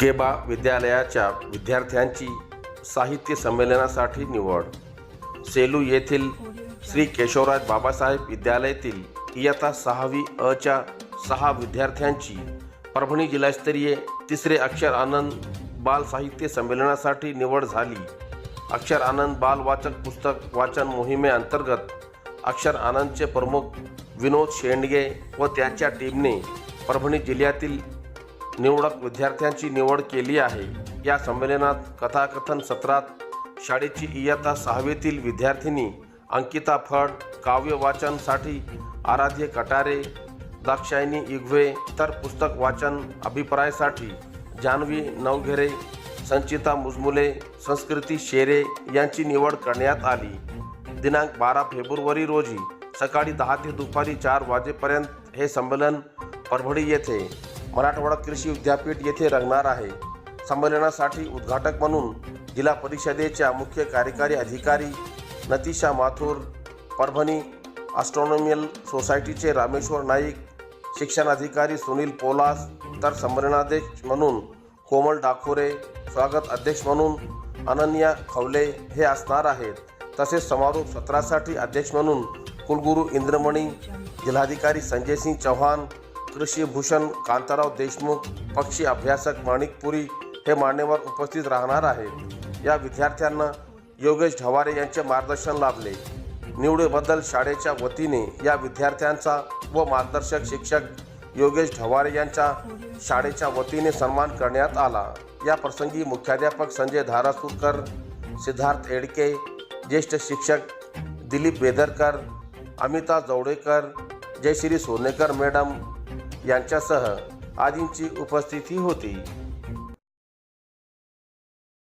केबा विद्यालयाच्या विद्यार्थ्यांची साहित्य संमेलनासाठी निवड. सेलू येथील श्री केशवराज बाबासाहेब विद्यालयातील इयत्ता 6वी अ च्या 6 विद्यार्थ्यांची परभणी जिल्हास्तरीय तिसरे अक्षर आनंद बाल साहित्य संमेलनासाठी निवड झाली. अक्षर आनंद बाल वाचक पुस्तक वाचन मोहिमेअंतर्गत अक्षर आनंदचे प्रमुख विनोद शेंडगे व त्यांच्या टीमने परभणी जिल्ह्यातील निवडक विद्यार्थ्यांची निवड केली आहे. या संमेलनात कथाकथन सत्रात शाळेची इयत्ता 6वीतील विद्यार्थिनी अंकिता फड काव्य वाचनसाठी आराध्य कटारे, दाक्षायणी इगवे, तर पुस्तक वाचन अभिप्रायासाठी जान्हवी नवघेरे, संचिता मुजमुले, संस्कृती शेरे यांची निवड करण्यात आली. दिनांक 12 फेब्रुवारी रोजी सकाळी 10 ते दुपारी 4 वाजेपर्यंत हे संमेलन परभणी येथे मराठवाडा कृषी विद्यापीठ येथे रंगणार आहे. संमेलनासाठी उद्घाटक म्हणून जिल्हा परिषदेच्या मुख्य कार्यकारी अधिकारी नतीशा माथुर, परभणी ॲस्ट्रॉनॉमिकल सोसायटीचे रामेश्वर नाईक, शिक्षणाधिकारी सुनील पोलास, तर संमेलनाध्यक्ष म्हणून कोमल डाखोरे, स्वागत अध्यक्ष म्हणून अनन्या खवले हे असणार आहेत. तसेच समारोप सत्रासाठी अध्यक्ष म्हणून कुलगुरू इंद्रमणी, जिल्हाधिकारी संजय सिंह चौहान, कृषी भूषण कांताराव देशमुख, पक्षी अभ्यासक माणिकपुरी हे मान्यवर उपस्थित राहणार आहेत. या विद्यार्थ्यांना योगेश ढवारे यांचे मार्गदर्शन लाभले. निवडीबद्दल शाळेच्या वतीने या विद्यार्थ्यांचा व मार्गदर्शक शिक्षक योगेश ढवारे यांचा शाळेच्या वतीने सन्मान करण्यात आला. या प्रसंगी मुख्याध्यापक संजय धारासुरकर, सिद्धार्थ एडके, ज्येष्ठ शिक्षक दिलीप बेदरकर, अमिता जवडेकर, जयश्री सोनेकर मॅडम यांच्यासह आदींची उपस्थिती होती.